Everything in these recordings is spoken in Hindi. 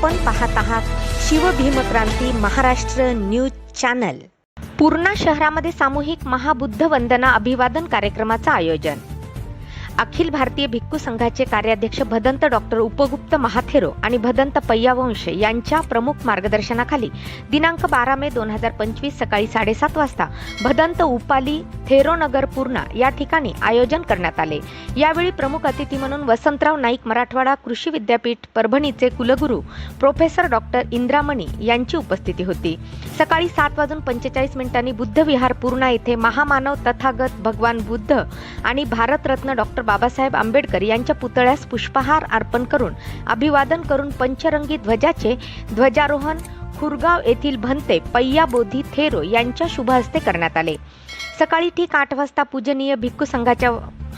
आपण पाहत आहात शिवभीमक्रांती महाराष्ट्र न्यूज चॅनल। पूर्णा शहरामध्ये सामूहिक महाबुद्ध वंदना अभिवादन कार्यक्रमाचे आयोजन। अखिल भारतीय भिक्खू संघाचे कार्याध्यक्ष भदंत डॉक्टर उपगुप्त महाथेरो आणि भदंत पय्यावंश यांच्या प्रमुख मार्गदर्शनाखाली दिनांक 12 मे 2025 सकाळी 7:30 वाजता भदंत उपाली थेरो नगर पूर्णा या ठिकाणी आयोजन करण्यात आले। यावेळी प्रमुख अतिथी म्हणून वसंतराव नाईक मराठवाडा कृषी विद्यापीठ परभणीचे कुलगुरू प्रोफेसर डॉक्टर इंद्रामणी यांची उपस्थिती होती। सकाळी 7:45 बुद्ध विहार पूर्णा येथे महामानव तथागत भगवान बुद्ध आणि भारतरत्न डॉक्टर बाबासाहेब आंबेडकर यांच्या पुतळ्यास पुष्पहार अर्पण करून अभिवादन करून पंचरंगी ध्वजाचे ध्वजारोहण खुरगाव येथील भंते पय्या बोधी थेरो यांच्या शुभ हस्ते करण्यात आले। सकाळी ठीक 8 वाजता पूजनीय भिक्खू संघाच्या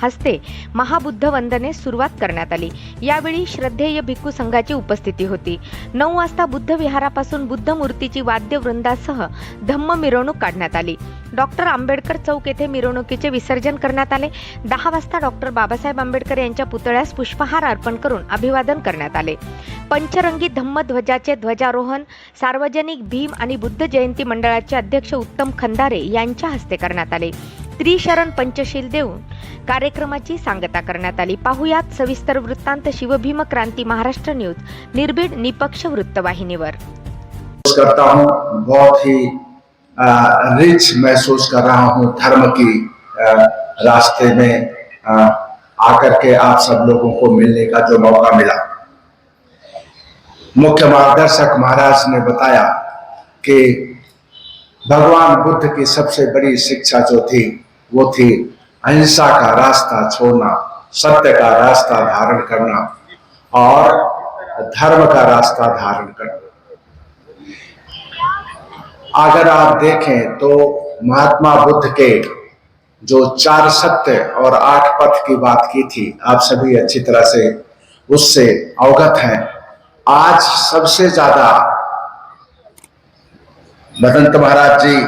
हस्ते महाबुद्ध वंदने सुरुवात करण्यात आली। यावेळी श्रद्धेय भिक्खू संघाची उपस्थिती होती। 9 वाजता बुद्ध विहारापासून बुद्ध मूर्तीची वाद्यवृंदासह धम्म मिरवणूक काढण्यात आली। डॉक्टर आंबेडकर चौक येथे मिरवणुकीचे विसर्जन करण्यात आले। 10 वाजता डॉक्टर बाबासाहेब आंबेडकर यांच्या पुतळ्यास पुष्पहार अर्पण करून अभिवादन करण्यात आले। पंचरंगी धम्म ध्वजाचे ध्वजारोहण सार्वजनिक भीम आणि बुद्ध जयंती मंडळाचे अध्यक्ष उत्तम खंदारे यांच्या हस्ते करण्यात आले। त्रिशरण पंचशील देऊन कार्यक्रमाची सांगता करण्यात आली। पाहुयात सविस्तर वृत्तांत शिवभीमक्रांती महाराष्ट्र न्यूज निर्भीड निपक्ष वृत्तवाहिनीवर। करता हूँ, बहुत ही रिच महसूस कर रहा हूँ धर्म की रास्ते में आकर के आप सब लोगों को मिलने का जो मौका मिला। मुख्य मार्गदर्शक महाराज ने बताया कि भगवान बुद्ध की सबसे बड़ी शिक्षा जो थी वो थी अहिंसा का रास्ता छोड़ना, सत्य का रास्ता धारण करना और धर्म का रास्ता धारण करना। अगर आप देखें तो महात्मा बुद्ध के जो 4 सत्य और 8 पथ की बात की थी, आप सभी अच्छी तरह से उससे अवगत हैं। आज सबसे ज्यादा भदंत महाराज जी,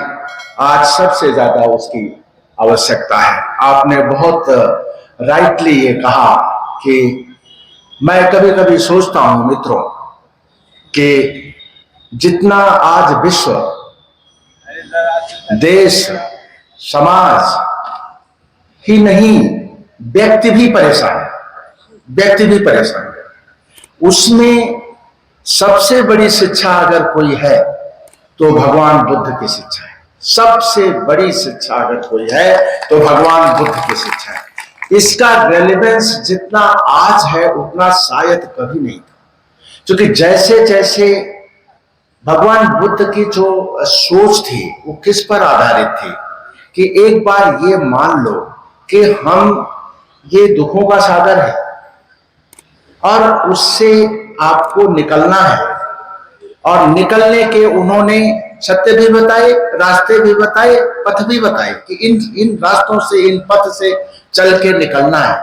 आज सबसे ज्यादा उसकी आवश्यकता है। आपने बहुत राइटली ये कहा कि मैं कभी कभी सोचता हूं मित्रों कि जितना आज विश्व, देश, समाज ही नहीं, व्यक्ति भी परेशान है, उसमें सबसे बड़ी शिक्षा अगर कोई है तो भगवान बुद्ध की शिक्षा है। सबसे बड़ी शिक्षा अगर कोई है तो भगवान बुद्ध की शिक्षा है। इसका रेलेवेंस जितना आज है उतना शायद कभी नहीं था, क्योंकि जैसे जैसे भगवान बुद्ध की जो सोच थी वो किस पर आधारित थी कि एक बार ये मान लो कि हम ये दुखों का सागर है और उससे आपको निकलना है, और निकलने के उन्होंने सत्य भी बताए, रास्ते भी बताए, पथ भी बताए कि इन रास्तों से, इन पथ से चल के निकलना है।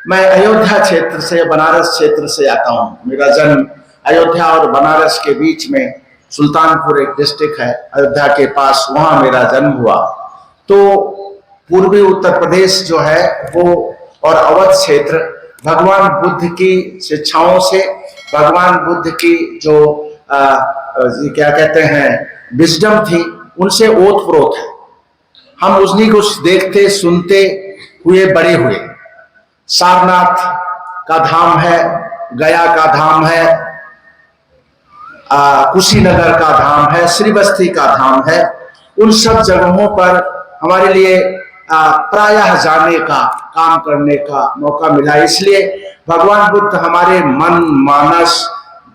मैं अयोध्या क्षेत्र से, बनारस क्षेत्र से आता हूँ। मेरा जन्म अयोध्या और बनारस के बीच में सुल्तानपुर एक डिस्ट्रिक्ट है, अयोध्या के पास, वहां मेरा जन्म हुआ। तो पूर्वी उत्तर प्रदेश जो है वो और अवध क्षेत्र भगवान बुद्ध की शिक्षाओं से, भगवान बुद्ध की जो क्या कहते हैं विजडम थी, उनसे ओतप्रोत है। हम उन्हीं को देखते सुनते हुए बड़े हुए। सारनाथ का धाम है, गया का धाम है, कुशीनगर का धाम है, श्रीबस्ती का धाम है। उन सब जगहों पर हमारे लिए प्रायः जाने का, काम करने का मौका मिला। इसलिए भगवान बुद्ध हमारे मन, मानस,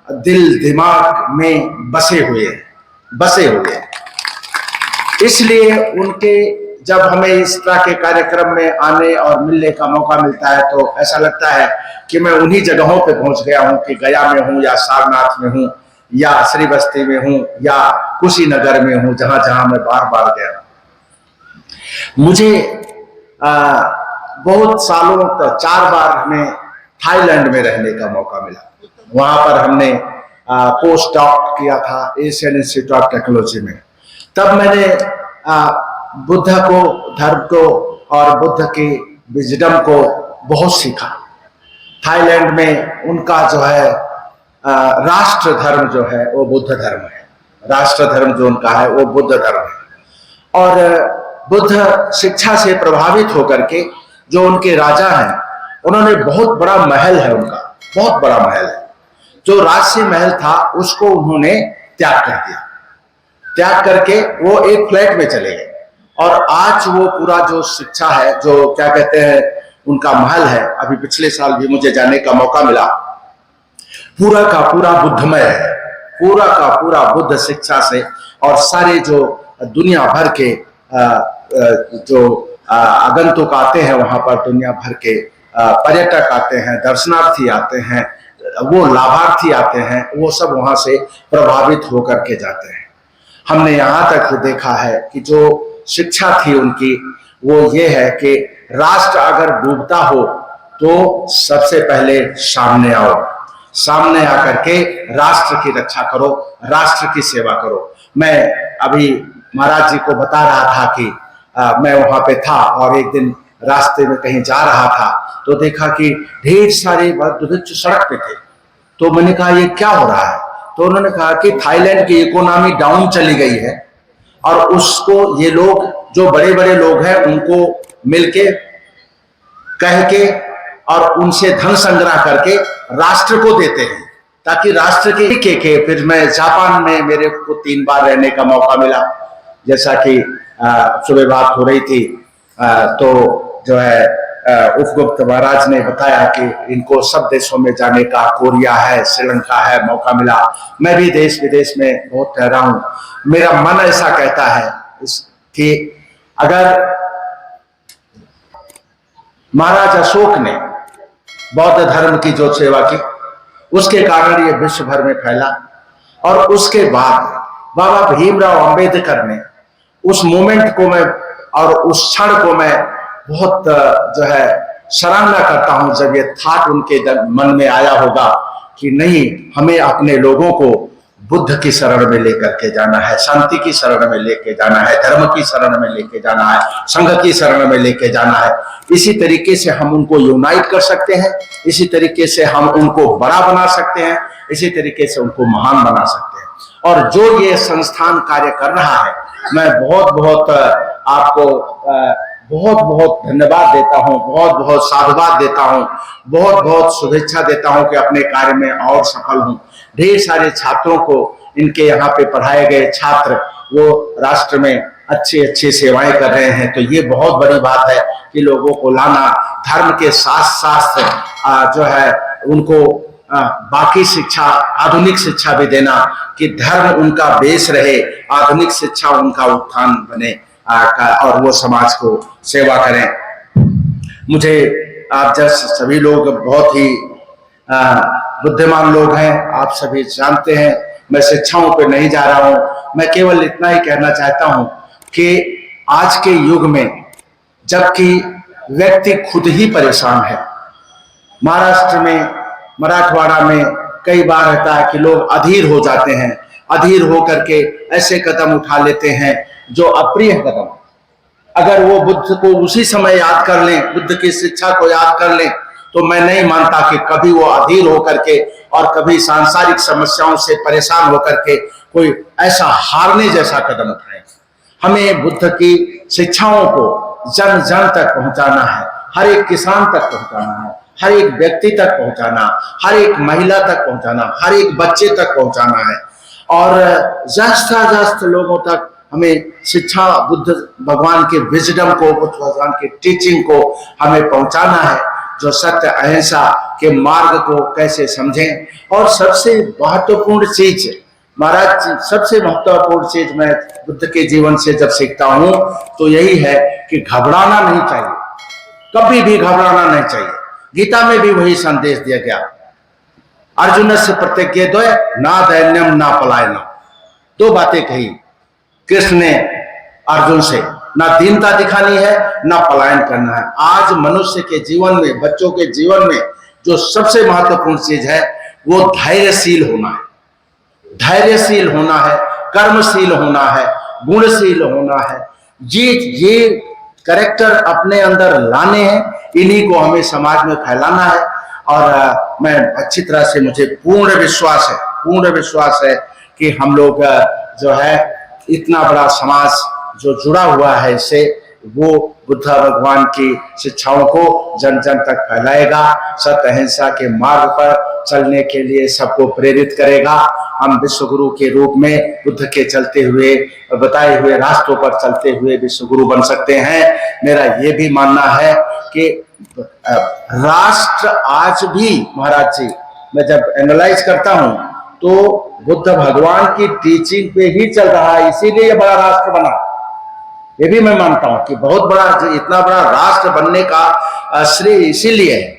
दिल, दिमाग में बसे हुए हैं। इसलिए उनके जब हमें इस तरह के कार्यक्रम में आने और मिलने का मौका मिलता है तो ऐसा लगता है कि मैं उन्हीं जगहों पे पहुंच गया हूं, कि गया में हूं या सारनाथ में हूं या श्रीबस्ती में हूं या कुशीनगर में हूं, जहां जहां मैं बार बार गया। मुझे बहुत सालों तक 4 बार हमें थाईलैंड में रहने का मौका मिला। वहां पर हमने पोस्ट डॉक किया था एशियन इंस्टीट्यूट ऑफ टेक्नोलॉजी में। तब मैंने बुद्ध को, धर्म को और बुद्ध की विजडम को बहुत सीखा। थाईलैंड में उनका जो है राष्ट्र धर्म जो है वो बुद्ध धर्म है। राष्ट्र धर्म जो उनका है वो बुद्ध धर्म है। और बुद्ध शिक्षा से प्रभावित होकर के जो उनके राजा हैं, उन्होंने बहुत बड़ा महल है उनका, बहुत बड़ा महल है। जो राजसी महल था उसको उन्होंने त्याग कर दिया। त्याग करके वो एक फ्लैट में चले गए। और आज वो पूरा जो शिक्षा है, जो क्या कहते हैं उनका महल है, अभी पिछले साल भी मुझे जाने का मौका मिला, पूरा का पूरा बुद्धमय है। पूरा का पूरा बुद्ध शिक्षा से, और सारे जो दुनिया भर के जो आगंतुक आते हैं वहां पर, दुनिया भर के पर्यटक आते हैं, दर्शनार्थी आते हैं, वो लाभार्थी आते हैं, वो सब वहां से प्रभावित होकर के जाते हैं। हमने यहाँ तक देखा है कि जो शिक्षा थी उनकी वो ये है कि राष्ट्र अगर डूबता हो तो सबसे पहले सामने आओ, सामने आकर के राष्ट्र की रक्षा करो, राष्ट्र की सेवा करो। मैं अभी महाराज जी को बता रहा था कि मैं वहां पे था और एक दिन रास्ते में कहीं जा रहा था तो देखा कि ढेर सारे वृक्ष सड़क पे थे। तो मैंने कहा ये क्या हो रहा है? तो उन्होंने कहा कि थाईलैंड की इकोनॉमी डाउन चली गई है और उसको ये लोग जो बड़े बड़े लोग हैं उनको मिलके कह के और उनसे धन संग्रह करके राष्ट्र को देते हैं ताकि राष्ट्र के फिर मैं जापान में मेरे को 3 बार रहने का मौका मिला। जैसा कि सुबह बात हो रही थी तो जो है उपगुप्त महाराज ने बताया कि इनको सब देशों में जाने का, कोरिया है, श्रीलंका है, मौका मिला। मैं भी देश विदेश में बहुत ठहरा हूं। मेरा मन ऐसा कहता है कि अगर महाराज अशोक ने बौद्ध धर्म की जो सेवा की उसके कारण ये विश्व भर में फैला, और उसके बाद बाबा भीमराव अंबेडकर ने उस मोमेंट को मैं और उस क्षण को मैं बहुत जो है सराहना करता हूं, जब ये थाट उनके मन में आया होगा कि नहीं, हमें अपने लोगों को बुद्ध की शरण में लेकर के जाना है, शांति की शरण में लेके जाना है, धर्म की शरण में लेके जाना है, संघ की शरण में लेके जाना है। इसी तरीके से हम उनको यूनाइट कर सकते हैं, इसी तरीके से हम उनको बड़ा बना सकते हैं, इसी तरीके से उनको महान बना सकते हैं। और जो ये संस्थान कार्य कर रहा है, मैं बहुत बहुत आपको बहुत बहुत धन्यवाद देता हूं, बहुत बहुत साधुवाद देता हूं, बहुत बहुत शुभेच्छा देता हूं कि अपने कार्य में और सफल हूं। ढेर सारे छात्रों को, इनके यहाँ पे पढ़ाए गए छात्र वो राष्ट्र में अच्छी अच्छी सेवाएं कर रहे हैं। तो ये बहुत बड़ी बात है कि लोगों को लाना, धर्म के साथ साथ जो है उनको बाकी शिक्षा, आधुनिक शिक्षा भी देना कि धर्म उनका बेस रहे, आधुनिक शिक्षा उनका उत्थान बने और वो समाज को सेवा करें। मुझे आप जैसे सभी लोग बहुत ही बुद्धिमान लोग हैं, आप सभी जानते हैं। मैं शिक्षाओं पे नहीं जा रहा हूं, मैं केवल इतना ही कहना चाहता हूं कि आज के युग में जबकि व्यक्ति खुद ही परेशान है, महाराष्ट्र में, मराठवाड़ा में कई बार रहता है कि लोग अधीर हो जाते हैं, अधीर होकर के ऐसे कदम उठा लेते हैं जो अप्रिय कदम। अगर वो बुद्ध को उसी समय याद कर लें, बुद्ध की शिक्षा को याद कर लें, तो मैं नहीं मानता कि कभी वो अधीर होकर के और कभी सांसारिक समस्याओं से परेशान होकर के कोई ऐसा हारने जैसा कदम उठाए। हमें बुद्ध की शिक्षाओं को जन जन तक पहुंचाना है, हर एक किसान तक पहुंचाना है, हर एक व्यक्ति तक पहुंचाना, हर एक महिला तक पहुंचाना, हर एक बच्चे तक पहुंचाना है। और ज्यादा लोगों तक हमें शिक्षा, बुद्ध भगवान के विजडम को, बुद्ध भगवान के टीचिंग को हमें पहुंचाना है, जो सत्य अहिंसा के मार्ग को कैसे समझें। और सबसे महत्वपूर्ण चीज महाराज, सबसे महत्वपूर्ण चीज मैं बुद्ध के जीवन से जब सीखता हूं तो यही है कि घबराना नहीं चाहिए, कभी भी घबराना नहीं चाहिए। गीता में भी वही संदेश दिया गया, अर्जुन से प्रतिज्ञा ना दैन्यम ना पलायनम। 2 बातें कही कृष्ण ने अर्जुन से, ना दीनता दिखानी है, ना पलायन करना है। आज मनुष्य के जीवन में, बच्चों के जीवन में जो सबसे महत्वपूर्ण चीज है वो धैर्यशील होना है। धैर्यशील होना है, कर्मशील होना है, गुणशील होना है। ये कैरेक्टर अपने अंदर लाने हैं, इन्हीं को हमें समाज में फैलाना है। और मैं अच्छी तरह से, मुझे पूर्ण विश्वास है कि हम लोग जो है इतना बड़ा समाज जो जुड़ा हुआ है इससे, वो बुद्ध भगवान की शिक्षाओं को जन जन तक फैलाएगा, सत्य अहिंसा के मार्ग पर चलने के लिए सबको प्रेरित करेगा। हम विश्व गुरु के रूप में बुद्ध के चलते हुए, बताए हुए रास्तों पर चलते हुए विश्व गुरु बन सकते हैं। मेरा ये भी मानना है कि राष्ट्र आज भी, महाराज जी, मैं जब एनालाइज करता हूं तो बुद्ध भगवान की टीचिंग पे ही चल रहा है, इसीलिए ये बड़ा राष्ट्र बना। ये भी मैं मानता हूं कि बहुत बड़ा, इतना बड़ा राष्ट्र बनने का श्रेय इसीलिए है,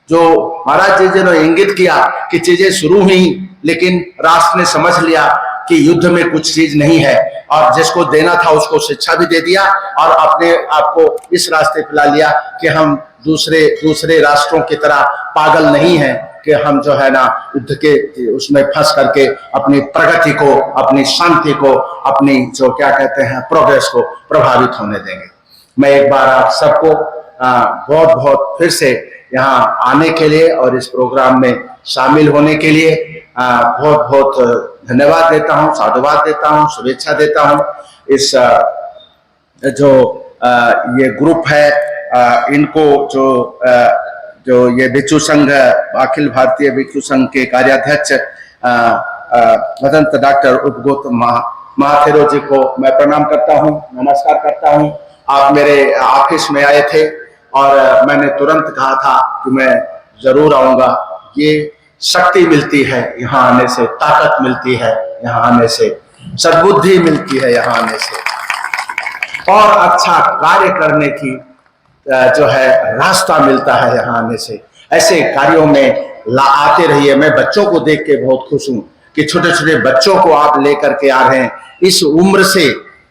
जो महाराज जी ने इंगित किया कि चीजें शुरू हुई, लेकिन राष्ट्र ने समझ लिया कि युद्ध में कुछ चीज नहीं है, और जिसको देना था उसको शिक्षा भी दे दिया, और अपने आप को इस रास्ते पे ला लिया कि हम दूसरे राष्ट्रों की तरह पागल नहीं हैं कि हम जो है ना युद्ध के उसमें फंस करके अपनी प्रगति को, अपनी शांति को, अपनी जो क्या कहते हैं प्रोग्रेस को प्रभावित होने देंगे। मैं एक बार आप सबको बहुत बहुत फिर से यहाँ आने के लिए और इस प्रोग्राम में शामिल होने के लिए बहुत बहुत धन्यवाद देता हूँ, साधुवाद देता हूँ, शुभेच्छा देता हूँ। इस जो ये ग्रुप है, इनको जो ये भिक्षु संघ, अखिल भारतीय भिक्षु संघ के कार्याध्यक्ष भदंत डॉक्टर उपगौतम महाथेरो जी को मैं प्रणाम करता हूँ, नमस्कार करता हूँ। आप मेरे ऑफिस में आए थे और मैंने तुरंत कहा था कि मैं जरूर आऊंगा। ये शक्ति मिलती है यहाँ आने से, ताकत मिलती है यहाँ आने से, सद्बुद्धि मिलती है यहाँ आने से, और अच्छा कार्य करने की जो है रास्ता मिलता है यहाँ आने से। ऐसे कार्यों में आते रहिए। मैं बच्चों को देख के बहुत खुश हूँ कि छोटे छोटे बच्चों को आप लेकर के आ रहे हैं। इस उम्र से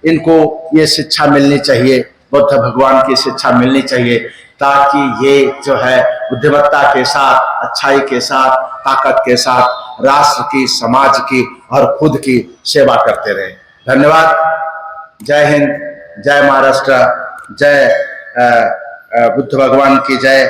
इनको ये शिक्षा मिलनी चाहिए, बुद्ध भगवान की शिक्षा मिलनी चाहिए, ताकि ये जो है बुद्धिमत्ता के साथ, अच्छाई के साथ, ताकत के साथ राष्ट्र की, समाज की और खुद की सेवा करते रहे। धन्यवाद। जय हिंद, जय महाराष्ट्र, जय बुद्ध भगवान की जय।